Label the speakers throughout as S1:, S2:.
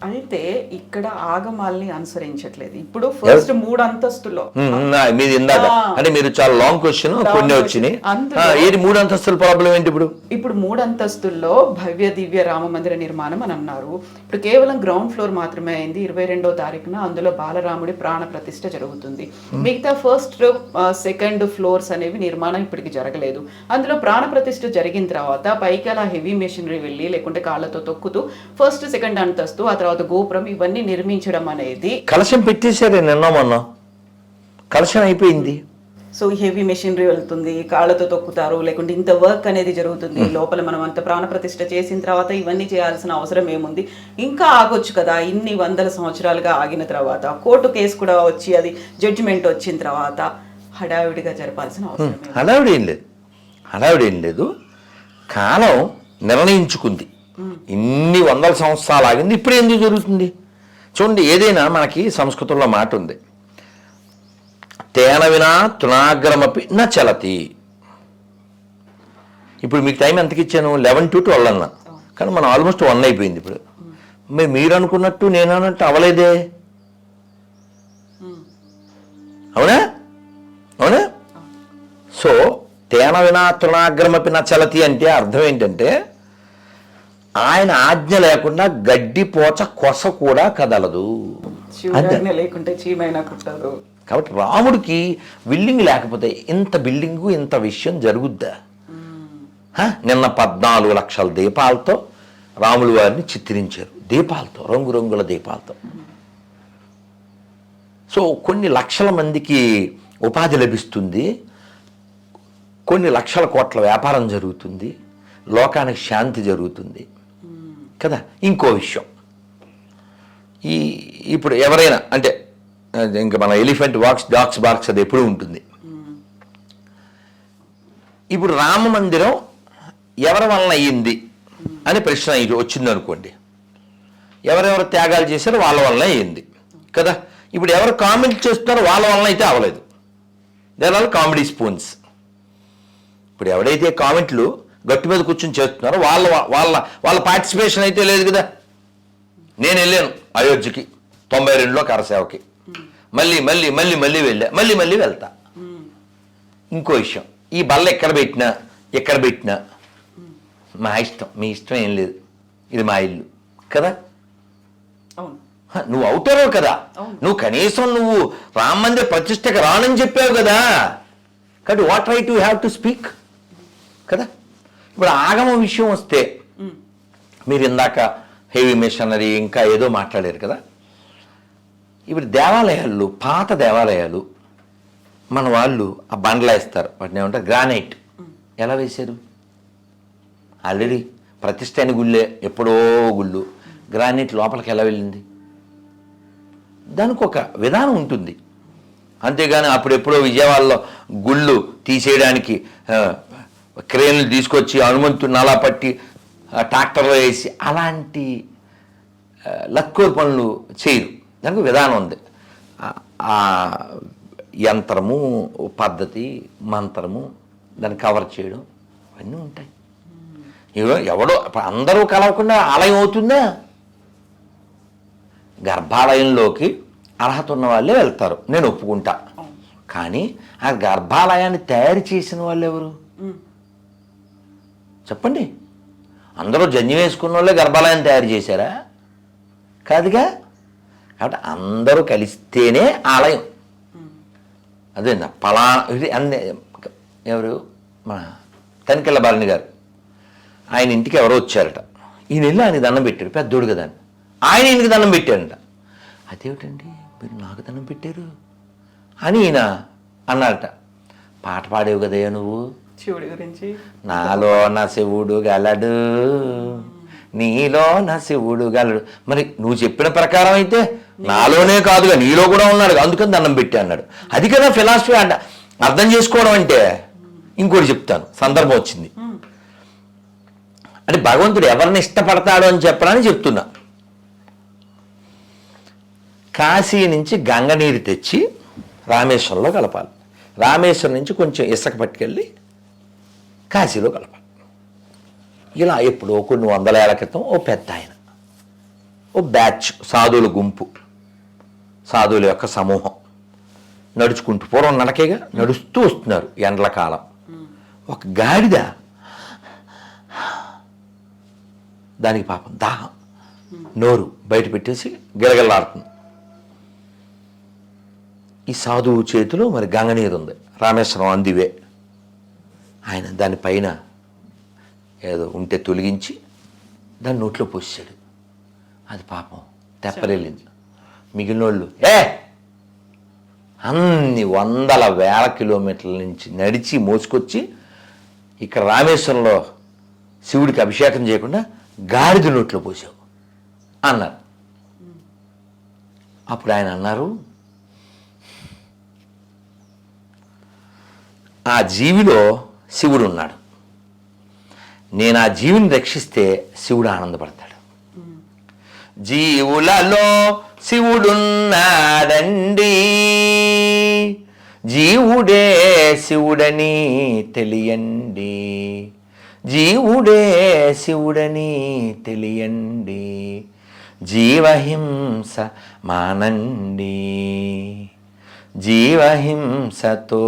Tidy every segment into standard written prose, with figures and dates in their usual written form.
S1: అయితే ఇక్కడ ఆగమాల్ని అనుసరించట్లేదు. ఇప్పుడు ఫస్ట్ 3 అంతస్తులో
S2: మీది ఇందాక అంటే మీరు చాలా లాంగ్ క్వశ్చన్ కొన్ని వచ్చినాయి. ఏది 3 అంతస్తుల ప్రాబ్లం ఏంటి
S1: ఇప్పుడు 3 అంతస్తుల్లో భవ్య దివ్య రామ మందిర నిర్మాణం అని అన్నారు. ఇప్పుడు కేవలం గ్రౌండ్ ఫ్లోర్ మాత్రమే అయింది. 22వ తారీఖున అందులో బాలరాముడి ప్రాణ ప్రతిష్ఠ జరుగుతుంది. మిగతా ఫస్ట్ సెకండ్ ఫ్లోర్స్ అనేవి నిర్మాణం ఇప్పటికి జరగలేదు. అందులో ప్రాణ ప్రతిష్ఠ జరిగిన తర్వాత పైకి అలా హెవీ మెషినరీ వెళ్ళి లేకుంటే కాళ్ళతో తొక్కుతూ ఫస్ట్ సెకండ్ అంతస్తు ఆ తర్వాత గోపురం ఇవన్నీ నిర్మించడం అనేది
S2: కలశం పెట్టేశారే నిన్న మొన్న కలశం అయిపోయింది.
S1: సో హెవీ మెషినరీ వెళ్తుంది, కాళ్ళతో తొక్కుతారు, లేకుంటే ఇంత వర్క్ అనేది జరుగుతుంది లోపల. మనం అంత ప్రాణ ప్రతిష్ఠ చేసిన తర్వాత ఇవన్నీ చేయాల్సిన అవసరం ఏముంది? ఇంకా ఆగొచ్చు కదా. ఇన్ని వందల సంవత్సరాలుగా ఆగిన తర్వాత కోర్టు కేసు కూడా వచ్చి అది జడ్జిమెంట్ వచ్చిన తర్వాత హడావిడిగా జరపాల్సిన అవసరం
S2: హడావిడి ఏం లేదు. కాలం నిర్ణయించుకుంది, ఇన్ని వందల సంవత్సరాలు ఆగింది, ఇప్పుడు ఎందుకు జరుగుతుంది? చూడండి, ఏదైనా మనకి సంస్కృతంలో మాట ఉంది, తేన వినా తృణాగ్రమపి న చలతి. ఇప్పుడు మీకు టైం ఎంతకి ఇచ్చాను? 11 to 12 అన్నా, కానీ మనం ఆల్మోస్ట్ 1 అయిపోయింది. ఇప్పుడు మీరు అనుకున్నట్టు నేను అన్నట్టు అవలేదే, అవునా? అవునా? సో తేన వినా తృణాగ్రమపి న చలతి అంటే అర్థం ఏంటంటే ఆయన ఆజ్ఞ లేకుండా గడ్డి పోచ కొస కూడా కదలదు.
S1: లేకుంటే చీమైనా కుట్టదు.
S2: కాబట్టి రాముడికి బిల్డింగ్ లేకపోతే ఇంత బిల్డింగు ఇంత విషయం జరుగుద్దా? నిన్న 14 లక్షల దీపాలతో రాములు వారిని చిత్రించారు, దీపాలతో, రంగురంగుల దీపాలతో. సో కొన్ని లక్షల మందికి ఉపాధి లభిస్తుంది, కొన్ని లక్షల కోట్ల వ్యాపారం జరుగుతుంది, లోకానికి శాంతి జరుగుతుంది కదా. ఇంకో విషయం, ఇప్పుడు ఎవరైనా అంటే ఇంకా మన ఎలిఫెంట్ వాక్స్ డాగ్స్ బార్క్స్ అది ఎప్పుడు ఉంటుంది. ఇప్పుడు రామ మందిరం ఎవరి వలన అయ్యింది అని ప్రశ్న వచ్చింది అనుకోండి, ఎవరెవరు త్యాగాలు చేశారో వాళ్ళ వలన అయ్యింది కదా. ఇప్పుడు ఎవరు కామెంట్ చేస్తున్నారో వాళ్ళ వలన అయితే అవ్వలేదు. There are comedy spoons. ఇప్పుడు ఎవడైతే కామెంట్లు గట్టు మీద కూర్చొని చేస్తున్నారో వాళ్ళ వాళ్ళ వాళ్ళ పార్టిసిపేషన్ అయితే లేదు కదా. నేను వెళ్ళాను అయోధ్యకి 92లో కరసేవకి, మళ్ళీ మళ్ళీ మళ్ళీ మళ్ళీ వెళ్ళా, మళ్ళీ మళ్ళీ వెళ్తా. ఇంకో విషయం, ఈ బల్ల ఎక్కడ పెట్టినా మా ఇష్టం, మీ ఇష్టం ఏం లేదు, ఇది మా ఇల్లు కదా. నువ్వు అవుతారో కదా, నువ్వు కనీసం నువ్వు రామ మందిర ప్రతిష్టకు రానని చెప్పావు కదా. కాబట్టి what right you have to speak కదా. ఇప్పుడు ఆగమ విషయం వస్తే మీరు ఇందాక హెవీ మిషనరీ ఇంకా ఏదో మాట్లాడారు కదా. ఇప్పుడు దేవాలయాలు, పాత దేవాలయాలు మన వాళ్ళు ఆ బండ్లు వేస్తారు, వాటిని ఏమంటారు, గ్రానైట్. ఎలా వేశారు? ఆల్రెడీ ప్రతిష్ఠ అయిన గుళ్ళే, ఎప్పుడో గుళ్ళు, గ్రానైట్ లోపలికి ఎలా వెళ్ళింది? దానికి ఒక విధానం ఉంటుంది. అంతేగాని అప్పుడెప్పుడో విజయవాడలో గుళ్ళు తీసేయడానికి క్రేన్లు తీసుకొచ్చి హనుమంతుని అలా పట్టి ట్రాక్టర్లో వేసి అలాంటి లక్కోరు పనులు చేయరు. దానికి విధానం ఉంది. ఆ యంత్రము, పద్ధతి, మంత్రము, దాన్ని కవర్ చేయడం అవన్నీ ఉంటాయి. ఎవడో అందరూ కలవకుండా ఆలయం అవుతుందా? గర్భాలయంలోకి అర్హత ఉన్న వాళ్ళే వెళ్తారు, నేను ఒప్పుకుంటా. కానీ ఆ గర్భాలయాన్ని తయారు చేసిన వాళ్ళు ఎవరు చెప్పండి? అందరూ జన్యం వేసుకున్న వాళ్ళే గర్భాలయం తయారు చేశారా? కాదుగా. కాబట్టి అందరూ కలిస్తేనే ఆలయం. అదే ఎవరు, మన తనికెళ్ళ భరణి గారు, ఆయన ఇంటికి ఎవరో వచ్చారట. ఈయన వెళ్ళి ఆయనకి దండం పెట్టాడు, పెద్దోడు కదా అని. ఆయన ఈయనకి దండం పెట్టారంట. అదేమిటండి మీరు నాకు దండం పెట్టారు అని ఈయన అన్నారట. పాట పాడేవు కదయ్యా నువ్వు
S1: శివుడి గురించి,
S2: నాలో నా శివుడు గలడు, నీలో నా శివుడు గలడు. మరి నువ్వు చెప్పిన ప్రకారం అయితే నాలోనే కాదుగా నీలో కూడా ఉన్నాడు, అందుకని దండం పెట్టి అన్నాడు. అది కదా ఫిలాసఫీ అంట. అర్థం చేసుకోవడం అంటే. ఇంకోటి చెప్తాను, సందర్భం వచ్చింది అంటే భగవంతుడు ఎవరిని ఇష్టపడతాడు అని చెప్పడానికి చెప్తున్నా. కాశీ నుంచి గంగ నీరు తెచ్చి రామేశ్వరంలో కలపాలి, రామేశ్వరం నుంచి కొంచెం ఇసుక పట్టుకెళ్ళి కాశీలో కలపాలి. ఇలా ఎప్పుడో కొన్ని 100 ఏళ్ల క్రితం ఓ పెద్ద ఆయన ఓ బ్యాచ్ సాధువుల గుంపు, సాధువుల యొక్క సమూహం నడుచుకుంటూ, పూర్వం నడకేగా నడుస్తూ వస్తున్నారు ఎండల కాలం. ఒక గాడిద, దానికి పాపం దాహం, నోరు బయట పెట్టేసి గిలగిల్లాడుతుంది. ఈ సాధువు చేతిలో మరి గంగనీరు ఉంది, రామేశ్వరం అందివే. ఆయన దానిపైన ఏదో ఉంటే తొలగించి దాన్ని నోట్లో పోసాడు. అది పాపం తెప్పరెళ్ళింది. మిగిలిన వాళ్ళు అన్ని వందల వేల కిలోమీటర్ల నుంచి నడిచి మోసుకొచ్చి ఇక్కడ రామేశ్వరంలో శివుడికి అభిషేకం చేయకుండా గాడిద నోట్లో పోసావు అన్నారు. అప్పుడు ఆయన అన్నారు, ఆ జీవిలో శివుడు ఉన్నాడు, నేను ఆ జీవిని రక్షిస్తే శివుడు ఆనందపడతాడు. జీవులలో శివుడున్నాడండి, జీవుడే శివుడని తెలియండి, జీవుడే శివుడని తెలియండి, జీవహింస మానండి, జీవహింసతో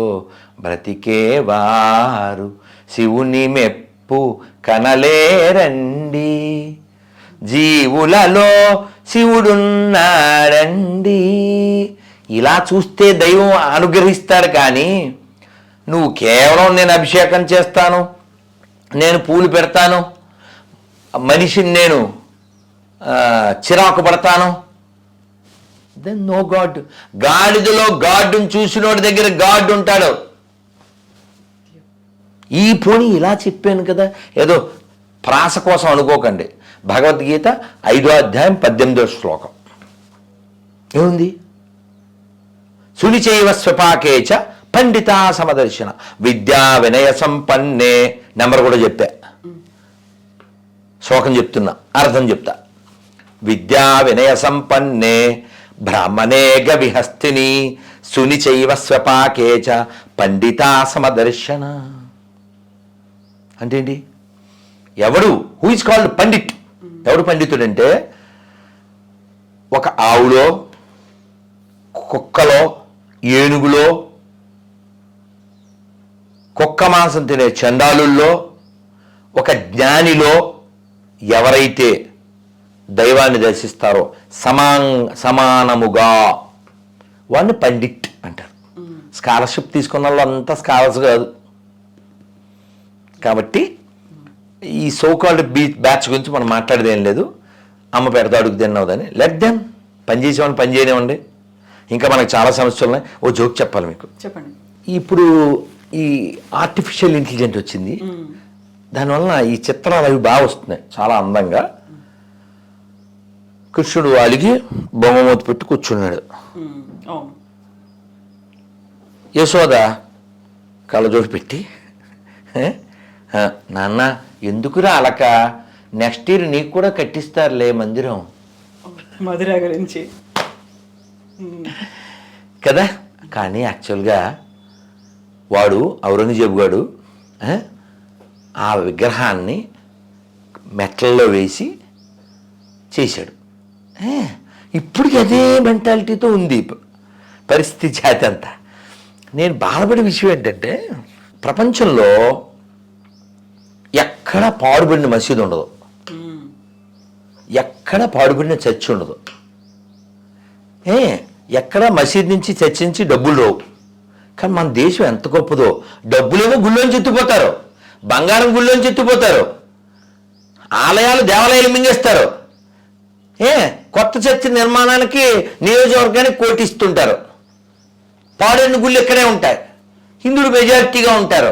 S2: బ్రతికేవారు శివుని మెప్పు కనలేరండి, జీవులలో శివుడున్నాడండి. ఇలా చూస్తే దైవం అనుగ్రహిస్తాడు. కానీ నువ్వు కేవలం నేను అభిషేకం చేస్తాను, నేను పూలు పెడతాను, మనిషిని నేను చిరాకు పడతాను, దెన్ నో గాడ్. గాడిదలో గాడ్ని చూసినోడి దగ్గర గాడ్ ఉంటాడు. ఈ పోనీ ఇలా చెప్పాను కదా, ఏదో ప్రాస కోసం అనుకోకండి. భగవద్గీత 5వ అధ్యాయం 18వ శ్లోకం ఏముంది? సునిచైవ స్వపాకేచ పండితా సమదర్శన విద్యా వినయ సంపన్నే. నెంబర్ కూడా చెప్తా, శ్లోకం చెప్తున్నా, అర్థం చెప్తా. విద్యా వినయ సంపన్నే బ్రాహ్మణే గవిహస్తిని సునిచైవ స్వపాకేచ పండితా సమదర్శన. అంటే ఏంటి? ఎవడు హూ ఇస్ కాల్డ్ పండిట్? ఎవడు పండితుడంటే ఒక ఆవులో, కుక్కలో, ఏనుగులో, కుక్క మాంసం తినే చండాలుల్లో, ఒక జ్ఞానిలో ఎవరైతే దైవాన్ని దర్శిస్తారో సమానముగా వాడిని పండిట్ అంటారు. స్కాలర్షిప్ తీసుకున్న వాళ్ళు అంతా స్కాలర్స్ కాదు. కాబట్టి ఈ సోకాల్డ్ బ్యాచ్ గురించి మనం మాట్లాడేది ఏం లేదు. అమ్మ పెడతా అడుగు తిన్నావుదని లెట్ దెమ్. పనిచేసేవాడిని పని చేయనివ్వండి. ఇంకా మనకు చాలా సమస్యలు ఉన్నాయి. ఓ జోక్ చెప్పాలి మీకు.
S1: చెప్పండి.
S2: ఇప్పుడు ఈ ఆర్టిఫిషియల్ ఇంటెలిజెన్స్ వచ్చింది, దానివల్ల ఈ చిత్రాలు అవి బాగా వస్తున్నాయి చాలా అందంగా. కృష్ణుడు అలిగి బొమ్మమూత పెట్టి కూర్చున్నాడు. యశోద కళ్ళజోడు పెట్టి, నాన్న ఎందుకురా అలక, నెక్స్ట్ ఇయర్ నీకు కూడా కట్టిస్తారులే మందిరం.
S1: మధుర గురించి
S2: కదా. కానీ యాక్చువల్గా వాడు ఔరంగజేబు గాడు ఆ విగ్రహాన్ని మెట్లలో వేసి చేశాడు. ఇప్పటికి అదే మెంటాలిటీతో ఉంది పరిస్థితి జాతి అంతా. నేను బాధపడే విషయం ఏంటంటే, ప్రపంచంలో ఎక్కడ పాడుబడిన మసీదు ఉండదు, ఎక్కడ పాడుబడిన చర్చి ఉండదు, ఎక్కడ మసీద్ నుంచి చర్చి నుంచి డబ్బులు రావు. కానీ మన దేశం ఎంత గొప్పదో. డబ్బులేమో గుళ్ళోంచి ఎత్తిపోతారు, బంగారం గుళ్ళోంచి ఎత్తిపోతారు, ఆలయాలు దేవాలయాలు మింగేస్తారు, కొత్త చర్చి నిర్మాణానికి నియోజకవర్గానికి కోటిస్తుంటారు. పాడైన గుళ్ళు ఇక్కడే ఉంటాయి, హిందువులు మెజారిటీగా ఉంటారు,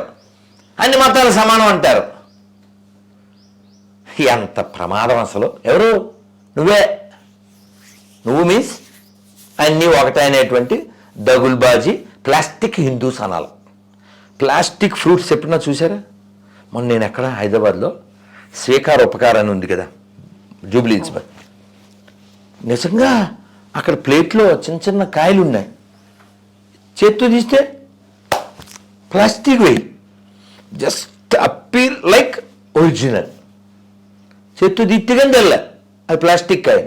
S2: అన్ని మతాలు సమానం అంటారు. ఎంత ప్రమాదం అసలు. ఎవరు? నువ్వు మీన్స్ అన్నీ ఒకటే అనేటువంటి దగుల్బాజీ ప్లాస్టిక్ హిందూస్ అనాలి. ప్లాస్టిక్ ఫ్రూట్స్ ఎప్పుడన్నా చూసారా? మొన్న నేను ఎక్కడ హైదరాబాద్లో స్వీకార ఉపకారం అని ఉంది కదా, జూబ్లీహిల్స్ బై, నిజంగా అక్కడ ప్లేట్లో చిన్న చిన్న కాయలు ఉన్నాయి, చేత్తో తీస్తే ప్లాస్టిక్ వేయి, జస్ట్ అప్పీర్ లైక్ ఒరిజినల్. చేత్తో దిట్టగానే తెల్ల, అది ప్లాస్టిక్ కాయ.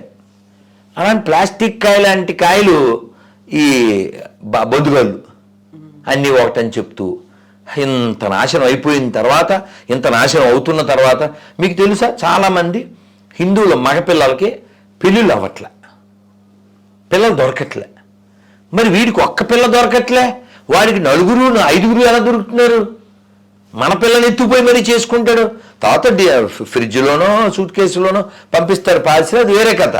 S2: అలాంటి ప్లాస్టిక్ కాయ లాంటి కాయలు ఈ బొద్దుగాళ్ళు అన్నీ ఒకటని చెప్తూ ఇంత నాశనం అయిపోయిన తర్వాత, ఇంత నాశనం అవుతున్న తర్వాత మీకు తెలుసా చాలామంది హిందువుల మగపిల్లలకి పెళ్ళిళ్ళు అవ్వట్లే, పిల్లలు దొరకట్లే. మరి వీడికి ఒక్క పిల్ల దొరకట్లే, వాడికి 4 5 ఎలా దొరుకుతున్నారు? మన పిల్లని ఎత్తుపోయి మరీ చేసుకుంటాడు. తర్వాత ఫ్రిడ్జ్లోనో సూట్ కేసులోనో పంపిస్తారు పార్సిల్, అది వేరే కథ.